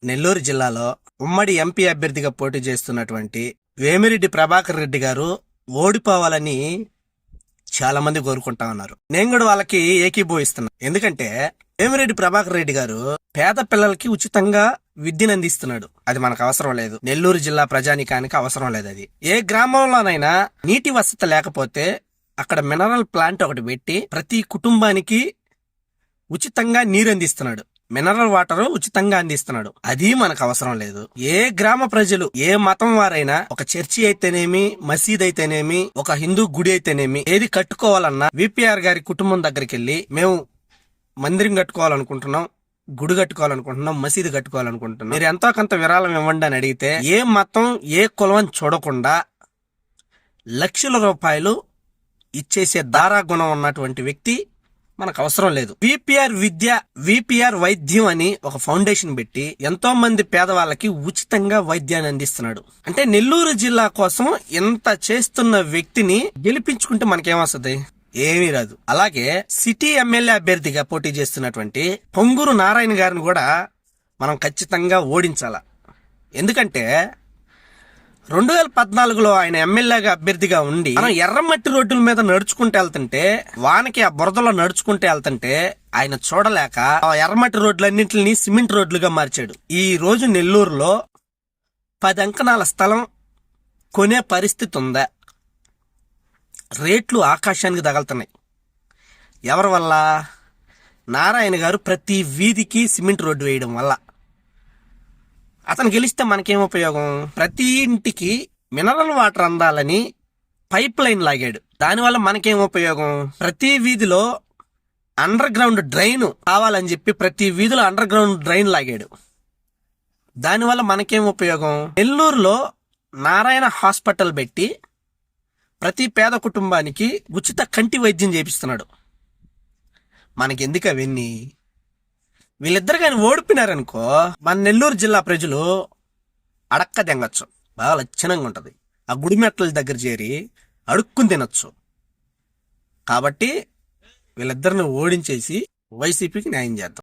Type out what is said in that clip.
నెల్లూరు జిల్లాలో ఉమ్మడి ఎంపీ అభ్యర్థిగా పోటీ చేస్తున్నటువంటి వేమిరెడ్డి ప్రభాకర్ రెడ్డి గారు ఓడిపోవాలని చాలా మంది కోరుకుంటా ఉన్నారు. నేను కూడా వాళ్ళకి ఏకీభవిస్తున్నా. ఎందుకంటే వేమిరెడ్డి ప్రభాకర్ రెడ్డి గారు పేద పిల్లలకి ఉచితంగా విద్యను అందిస్తున్నాడు. అది మనకు అవసరం లేదు. నెల్లూరు జిల్లా ప్రజానికానికి అవసరం లేదు. అది ఏ గ్రామంలోనైనా నీటి వసతి లేకపోతే అక్కడ మినరల్ ప్లాంట్ ఒకటి పెట్టి ప్రతి కుటుంబానికి ఉచితంగా నీరు అందిస్తున్నాడు. మినరల్ వాటర్ ఉచితంగా అందిస్తున్నాడు. అది మనకు అవసరం లేదు. ఏ గ్రామ ప్రజలు, ఏ మతం వారైనా, ఒక చర్చి అయితేనేమి, మసీద్ అయితేనేమి, ఒక హిందూ గుడి అయితేనేమి, ఏది కట్టుకోవాలన్నా విపిఆర్ గారి కుటుంబం దగ్గరికి వెళ్ళి మేము మందిరం కట్టుకోవాలనుకుంటున్నాం, గుడి కట్టుకోవాలనుకుంటున్నాం, మసీదు కట్టుకోవాలనుకుంటున్నాం, మీరు ఎంతో కొంత విరాళం ఇవ్వండి అని అడిగితే ఏ మతం ఏ కులం చూడకుండా లక్షల రూపాయలు ఇచ్చేసే దారాగుణం ఉన్నటువంటి వ్యక్తి మనకు అవసరం లేదు. విపిఆర్ వైద్యం అని ఒక ఫౌండేషన్ పెట్టి ఎంతో మంది పేదవాళ్ళకి ఉచితంగా వైద్యాన్ని అందిస్తున్నాడు. అంటే నెల్లూరు జిల్లా కోసం ఎంత చేస్తున్న వ్యక్తిని గెలిపించుకుంటే మనకేమొస్తుంది? ఏమీ రాదు. అలాగే సిటీ ఎమ్మెల్యే అభ్యర్థిగా పోటీ చేస్తున్నటువంటి పొంగూరు నారాయణ గారిని కూడా మనం ఖచ్చితంగా ఓడించాల. ఎందుకంటే 2014లో ఆయన ఎమ్మెల్యేగా అభ్యర్థిగా ఉండి మనం ఎర్రమట్టి రోడ్డుల మీద నడుచుకుంటూ వెళ్తుంటే, వానకి ఆ బురదలో నడుచుకుంటూ వెళ్తుంటే ఆయన చూడలేక ఆ ఎర్రమట్టి రోడ్లన్నింటినీ సిమెంట్ రోడ్లుగా మార్చాడు. ఈ రోజు నెల్లూరులో 10 అంకణాల స్థలం కొనే పరిస్థితి ఉందా? రేట్లు ఆకాశానికి తగలుతున్నాయి. ఎవరి వల్ల? నారాయణ గారు ప్రతి వీధికి సిమెంట్ రోడ్డు వేయడం వల్ల. అతను గెలిస్తే మనకేం ఉపయోగం? ప్రతి ఇంటికి మినరల్ వాటర్ అందాలని పైప్ లైన్ లాగాడు. దానివల్ల మనకేం ఉపయోగం? ప్రతి వీధిలో అండర్ గ్రౌండ్ డ్రైన్ కావాలని చెప్పి ప్రతి వీధిలో అండర్ గ్రౌండ్ డ్రైన్ లాగాడు. దానివల్ల మనకేం ఉపయోగం? నెల్లూరులో నారాయణ హాస్పిటల్ పెట్టి ప్రతి పేద కుటుంబానికి ఉచిత కంటి వైద్యం చేపిస్తున్నాడు. మనకెందుకు అవన్నీ? వీళ్ళిద్దరు కానీ ఓడిపోయినారనుకో మన నెల్లూరు జిల్లా ప్రజలు అడక్క తెంగచ్చు. బాగా లక్షణంగా ఉంటది. ఆ గుడిమెట్ల దగ్గర చేరి అడుక్కుని తినొచ్చు. కాబట్టి వీళ్ళిద్దరిని ఓడించేసి వైసీపీకి న్యాయం చేద్దాం.